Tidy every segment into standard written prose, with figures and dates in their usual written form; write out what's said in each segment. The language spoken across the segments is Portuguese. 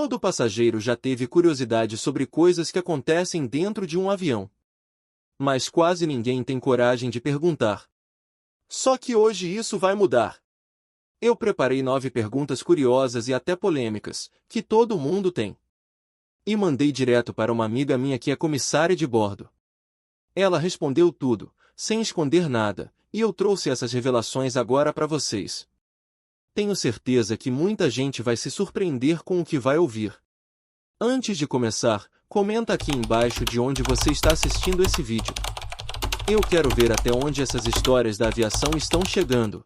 Todo passageiro já teve curiosidade sobre coisas que acontecem dentro de um avião. Mas quase ninguém tem coragem de perguntar. Só que hoje isso vai mudar. Eu preparei 9 perguntas curiosas e até polêmicas, que todo mundo tem. E mandei direto para uma amiga minha que é comissária de bordo. Ela respondeu tudo, sem esconder nada, e eu trouxe essas revelações agora para vocês. Tenho certeza que muita gente vai se surpreender com o que vai ouvir. Antes de começar, comenta aqui embaixo de onde você está assistindo esse vídeo. Eu quero ver até onde essas histórias da aviação estão chegando.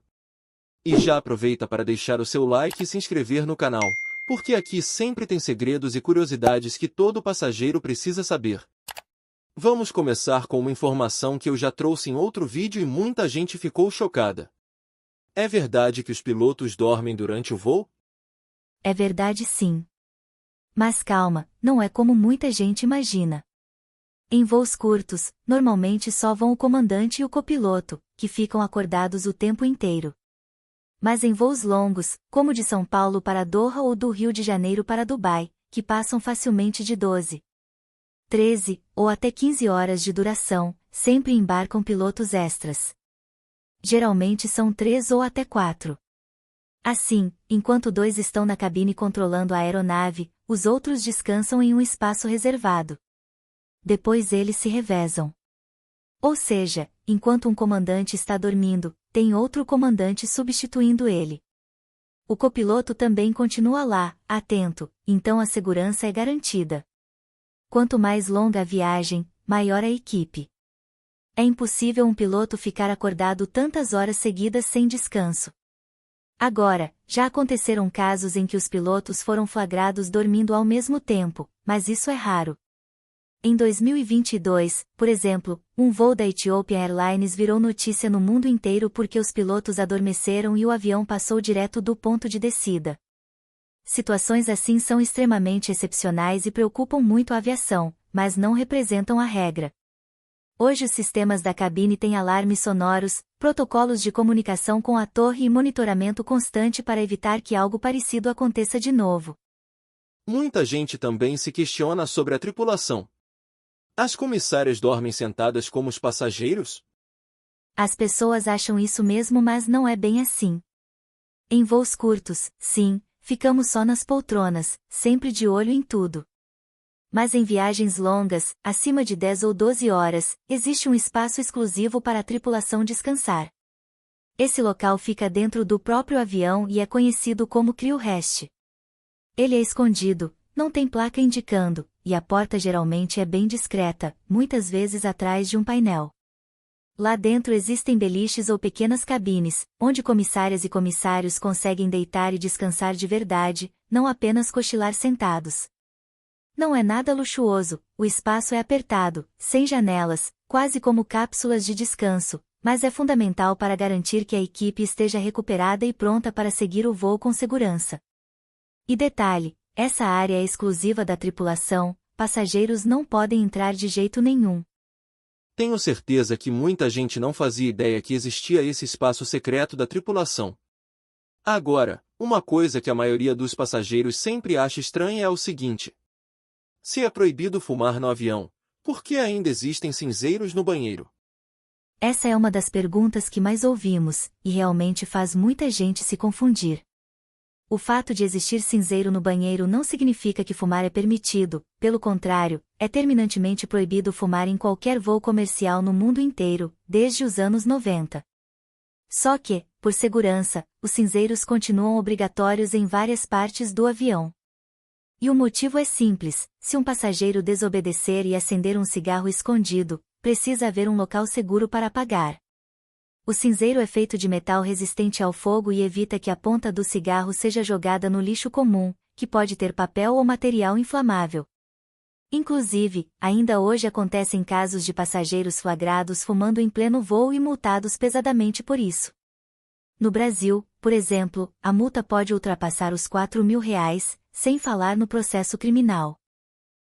E já aproveita para deixar o seu like e se inscrever no canal, porque aqui sempre tem segredos e curiosidades que todo passageiro precisa saber. Vamos começar com uma informação que eu já trouxe em outro vídeo e muita gente ficou chocada. É verdade que os pilotos dormem durante o voo? É verdade, sim. Mas calma, não é como muita gente imagina. Em voos curtos, normalmente só vão o comandante e o copiloto, que ficam acordados o tempo inteiro. Mas em voos longos, como de São Paulo para Doha ou do Rio de Janeiro para Dubai, que passam facilmente de 12, 13 ou até 15 horas de duração, sempre embarcam pilotos extras. Geralmente são 3 ou até 4. Assim, enquanto 2 estão na cabine controlando a aeronave, os outros descansam em um espaço reservado. Depois eles se revezam. Ou seja, enquanto um comandante está dormindo, tem outro comandante substituindo ele. O copiloto também continua lá, atento, então a segurança é garantida. Quanto mais longa a viagem, maior a equipe. É impossível um piloto ficar acordado tantas horas seguidas sem descanso. Agora, já aconteceram casos em que os pilotos foram flagrados dormindo ao mesmo tempo, mas isso é raro. Em 2022, por exemplo, um voo da Ethiopian Airlines virou notícia no mundo inteiro porque os pilotos adormeceram e o avião passou direto do ponto de descida. Situações assim são extremamente excepcionais e preocupam muito a aviação, mas não representam a regra. Hoje os sistemas da cabine têm alarmes sonoros, protocolos de comunicação com a torre e monitoramento constante para evitar que algo parecido aconteça de novo. Muita gente também se questiona sobre a tripulação. As comissárias dormem sentadas como os passageiros? As pessoas acham isso mesmo, mas não é bem assim. Em voos curtos, sim, ficamos só nas poltronas, sempre de olho em tudo. Mas em viagens longas, acima de 10 ou 12 horas, existe um espaço exclusivo para a tripulação descansar. Esse local fica dentro do próprio avião e é conhecido como crew rest. Ele é escondido, não tem placa indicando, e a porta geralmente é bem discreta, muitas vezes atrás de um painel. Lá dentro existem beliches ou pequenas cabines, onde comissárias e comissários conseguem deitar e descansar de verdade, não apenas cochilar sentados. Não é nada luxuoso, o espaço é apertado, sem janelas, quase como cápsulas de descanso, mas é fundamental para garantir que a equipe esteja recuperada e pronta para seguir o voo com segurança. E detalhe, essa área é exclusiva da tripulação, passageiros não podem entrar de jeito nenhum. Tenho certeza que muita gente não fazia ideia que existia esse espaço secreto da tripulação. Agora, uma coisa que a maioria dos passageiros sempre acha estranha é o seguinte. Se é proibido fumar no avião, por que ainda existem cinzeiros no banheiro? Essa é uma das perguntas que mais ouvimos, e realmente faz muita gente se confundir. O fato de existir cinzeiro no banheiro não significa que fumar é permitido, pelo contrário, é terminantemente proibido fumar em qualquer voo comercial no mundo inteiro, desde os anos 90. Só que, por segurança, os cinzeiros continuam obrigatórios em várias partes do avião. E o motivo é simples: se um passageiro desobedecer e acender um cigarro escondido, precisa haver um local seguro para apagar. O cinzeiro é feito de metal resistente ao fogo e evita que a ponta do cigarro seja jogada no lixo comum, que pode ter papel ou material inflamável. Inclusive, ainda hoje acontecem casos de passageiros flagrados fumando em pleno voo e multados pesadamente por isso. No Brasil, por exemplo, a multa pode ultrapassar os R$ 4.000, sem falar no processo criminal.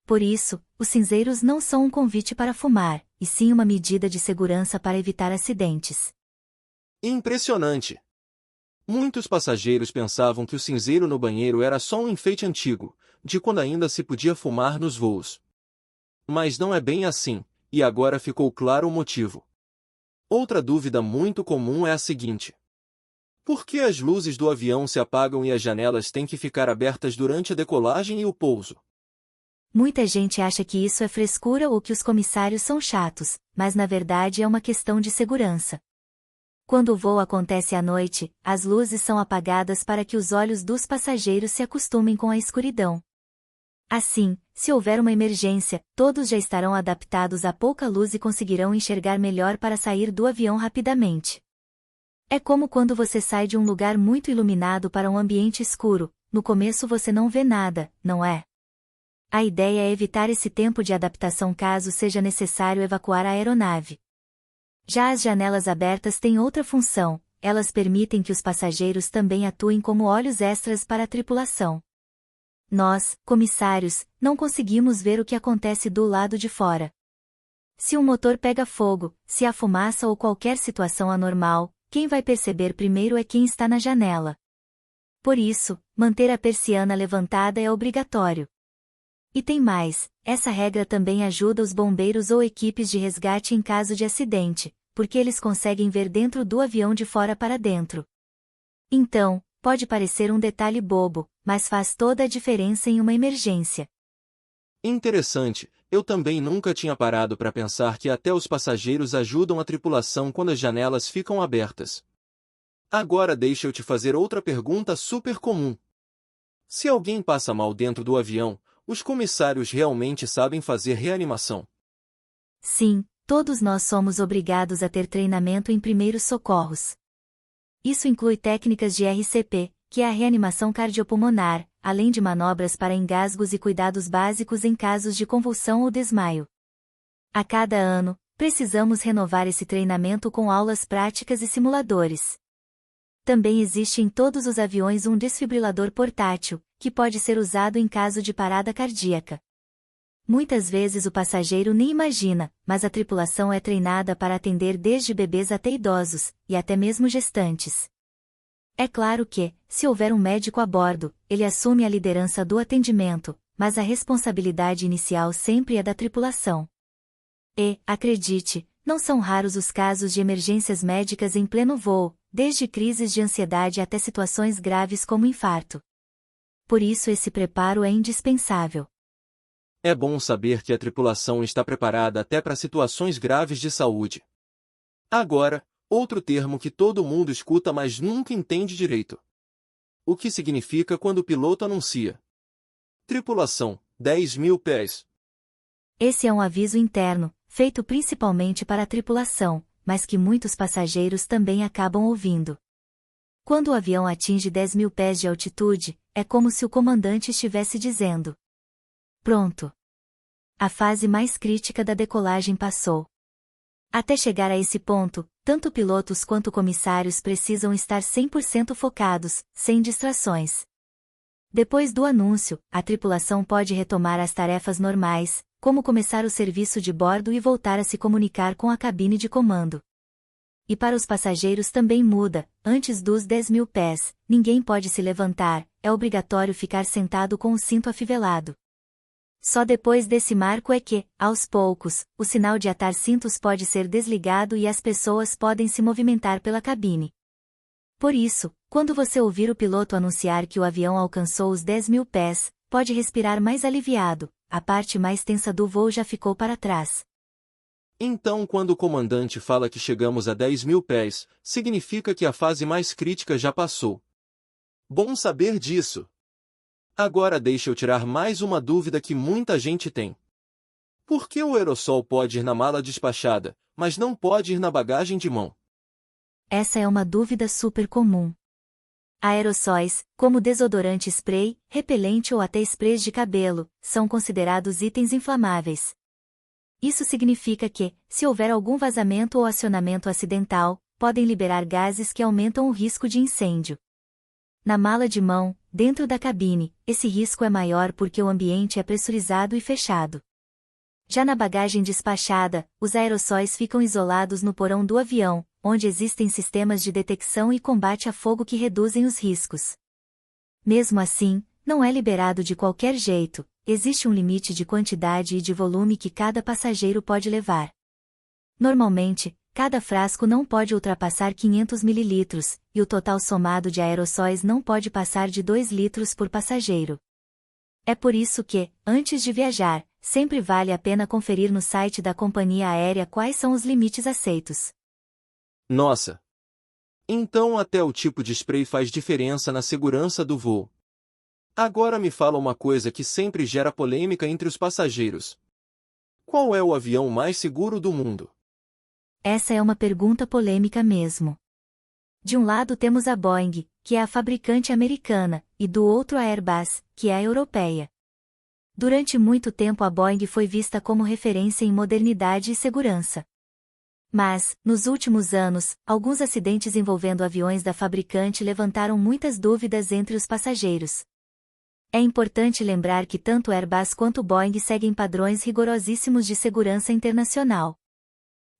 Por isso, os cinzeiros não são um convite para fumar, e sim uma medida de segurança para evitar acidentes. Impressionante! Muitos passageiros pensavam que o cinzeiro no banheiro era só um enfeite antigo, de quando ainda se podia fumar nos voos. Mas não é bem assim, e agora ficou claro o motivo. Outra dúvida muito comum é a seguinte: por que as luzes do avião se apagam e as janelas têm que ficar abertas durante a decolagem e o pouso? Muita gente acha que isso é frescura ou que os comissários são chatos, mas na verdade é uma questão de segurança. Quando o voo acontece à noite, as luzes são apagadas para que os olhos dos passageiros se acostumem com a escuridão. Assim, se houver uma emergência, todos já estarão adaptados a pouca luz e conseguirão enxergar melhor para sair do avião rapidamente. É como quando você sai de um lugar muito iluminado para um ambiente escuro, no começo você não vê nada, não é? A ideia é evitar esse tempo de adaptação caso seja necessário evacuar a aeronave. Já as janelas abertas têm outra função, elas permitem que os passageiros também atuem como olhos extras para a tripulação. Nós, comissários, não conseguimos ver o que acontece do lado de fora. Se um motor pega fogo, se há fumaça ou qualquer situação anormal, quem vai perceber primeiro é quem está na janela. Por isso, manter a persiana levantada é obrigatório. E tem mais, essa regra também ajuda os bombeiros ou equipes de resgate em caso de acidente, porque eles conseguem ver dentro do avião de fora para dentro. Então, pode parecer um detalhe bobo, mas faz toda a diferença em uma emergência. Interessante, eu também nunca tinha parado para pensar que até os passageiros ajudam a tripulação quando as janelas ficam abertas. Agora deixa eu te fazer outra pergunta super comum. Se alguém passa mal dentro do avião, os comissários realmente sabem fazer reanimação? Sim, todos nós somos obrigados a ter treinamento em primeiros socorros. Isso inclui técnicas de RCP, que é a reanimação cardiopulmonar, além de manobras para engasgos e cuidados básicos em casos de convulsão ou desmaio. A cada ano, precisamos renovar esse treinamento com aulas práticas e simuladores. Também existe em todos os aviões um desfibrilador portátil, que pode ser usado em caso de parada cardíaca. Muitas vezes o passageiro nem imagina, mas a tripulação é treinada para atender desde bebês até idosos, e até mesmo gestantes. É claro que, se houver um médico a bordo, ele assume a liderança do atendimento, mas a responsabilidade inicial sempre é da tripulação. E, acredite, não são raros os casos de emergências médicas em pleno voo, desde crises de ansiedade até situações graves como infarto. Por isso esse preparo é indispensável. É bom saber que a tripulação está preparada até para situações graves de saúde. Agora, outro termo que todo mundo escuta mas nunca entende direito. O que significa quando o piloto anuncia: tripulação, 10.000 pés. Esse é um aviso interno, feito principalmente para a tripulação, mas que muitos passageiros também acabam ouvindo. Quando o avião atinge 10.000 pés de altitude, é como se o comandante estivesse dizendo: pronto. A fase mais crítica da decolagem passou. Até chegar a esse ponto, tanto pilotos quanto comissários precisam estar 100% focados, sem distrações. Depois do anúncio, a tripulação pode retomar as tarefas normais, como começar o serviço de bordo e voltar a se comunicar com a cabine de comando. E para os passageiros também muda, antes dos 10.000 pés, ninguém pode se levantar, é obrigatório ficar sentado com o cinto afivelado. Só depois desse marco é que, aos poucos, o sinal de atar cintos pode ser desligado e as pessoas podem se movimentar pela cabine. Por isso, quando você ouvir o piloto anunciar que o avião alcançou os 10.000 pés, pode respirar mais aliviado, a parte mais tensa do voo já ficou para trás. Então, quando o comandante fala que chegamos a 10.000 pés, significa que a fase mais crítica já passou. Bom saber disso. Agora deixa eu tirar mais uma dúvida que muita gente tem. Por que o aerossol pode ir na mala despachada, mas não pode ir na bagagem de mão? Essa é uma dúvida super comum. Aerossóis, como desodorante spray, repelente ou até sprays de cabelo, são considerados itens inflamáveis. Isso significa que, se houver algum vazamento ou acionamento acidental, podem liberar gases que aumentam o risco de incêndio. Na mala de mão, dentro da cabine, esse risco é maior porque o ambiente é pressurizado e fechado. Já na bagagem despachada, os aerossóis ficam isolados no porão do avião, onde existem sistemas de detecção e combate a fogo que reduzem os riscos. Mesmo assim, não é liberado de qualquer jeito, existe um limite de quantidade e de volume que cada passageiro pode levar. Normalmente, cada frasco não pode ultrapassar 500 ml, e o total somado de aerossóis não pode passar de 2 litros por passageiro. É por isso que, antes de viajar, sempre vale a pena conferir no site da companhia aérea quais são os limites aceitos. Nossa! Então até o tipo de spray faz diferença na segurança do voo. Agora me fala uma coisa que sempre gera polêmica entre os passageiros. Qual é o avião mais seguro do mundo? Essa é uma pergunta polêmica mesmo. De um lado temos a Boeing, que é a fabricante americana, e do outro a Airbus, que é a europeia. Durante muito tempo a Boeing foi vista como referência em modernidade e segurança. Mas, nos últimos anos, alguns acidentes envolvendo aviões da fabricante levantaram muitas dúvidas entre os passageiros. É importante lembrar que tanto Airbus quanto Boeing seguem padrões rigorosíssimos de segurança internacional.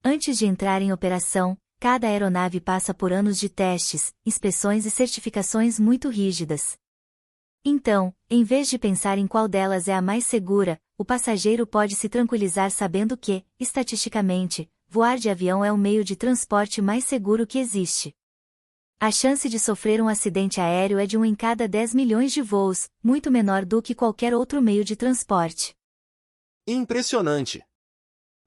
Antes de entrar em operação, cada aeronave passa por anos de testes, inspeções e certificações muito rígidas. Então, em vez de pensar em qual delas é a mais segura, o passageiro pode se tranquilizar sabendo que, estatisticamente, voar de avião é o meio de transporte mais seguro que existe. A chance de sofrer um acidente aéreo é de 1 em cada 10 milhões de voos, muito menor do que qualquer outro meio de transporte. Impressionante!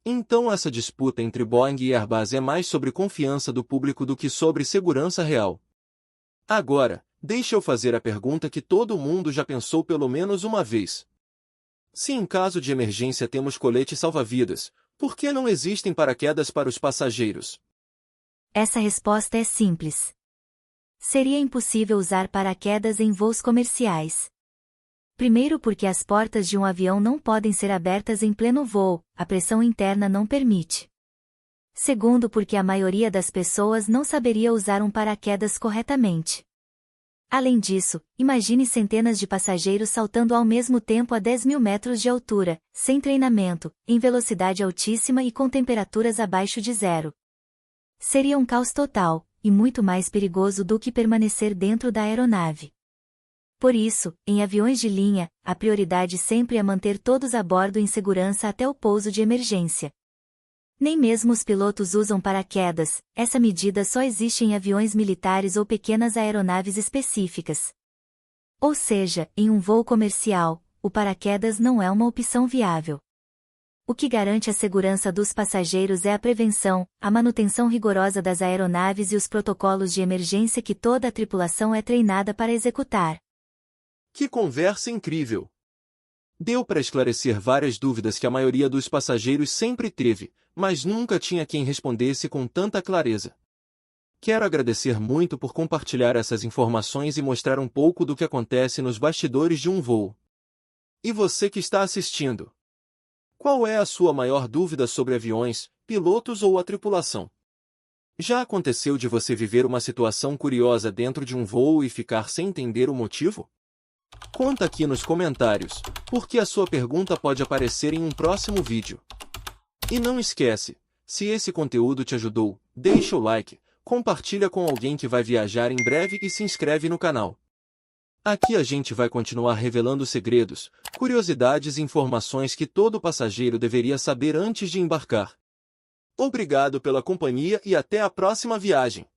Então essa disputa entre Boeing e Airbus é mais sobre confiança do público do que sobre segurança real. Agora, deixa eu fazer a pergunta que todo mundo já pensou pelo menos uma vez. Se em caso de emergência temos colete salva-vidas, por que não existem paraquedas para os passageiros? Essa resposta é simples. Seria impossível usar paraquedas em voos comerciais. Primeiro porque as portas de um avião não podem ser abertas em pleno voo, a pressão interna não permite. Segundo porque a maioria das pessoas não saberia usar um paraquedas corretamente. Além disso, imagine centenas de passageiros saltando ao mesmo tempo a 10 mil metros de altura, sem treinamento, em velocidade altíssima e com temperaturas abaixo de zero. Seria um caos total, e muito mais perigoso do que permanecer dentro da aeronave. Por isso, em aviões de linha, a prioridade sempre é manter todos a bordo em segurança até o pouso de emergência. Nem mesmo os pilotos usam paraquedas, essa medida só existe em aviões militares ou pequenas aeronaves específicas. Ou seja, em um voo comercial, o paraquedas não é uma opção viável. O que garante a segurança dos passageiros é a prevenção, a manutenção rigorosa das aeronaves e os protocolos de emergência que toda a tripulação é treinada para executar. Que conversa incrível! Deu para esclarecer várias dúvidas que a maioria dos passageiros sempre teve, mas nunca tinha quem respondesse com tanta clareza. Quero agradecer muito por compartilhar essas informações e mostrar um pouco do que acontece nos bastidores de um voo. E você que está assistindo? Qual é a sua maior dúvida sobre aviões, pilotos ou a tripulação? Já aconteceu de você viver uma situação curiosa dentro de um voo e ficar sem entender o motivo? Conta aqui nos comentários, porque a sua pergunta pode aparecer em um próximo vídeo. E não esquece, se esse conteúdo te ajudou, deixa o like, compartilha com alguém que vai viajar em breve e se inscreve no canal. Aqui a gente vai continuar revelando segredos, curiosidades e informações que todo passageiro deveria saber antes de embarcar. Obrigado pela companhia e até a próxima viagem!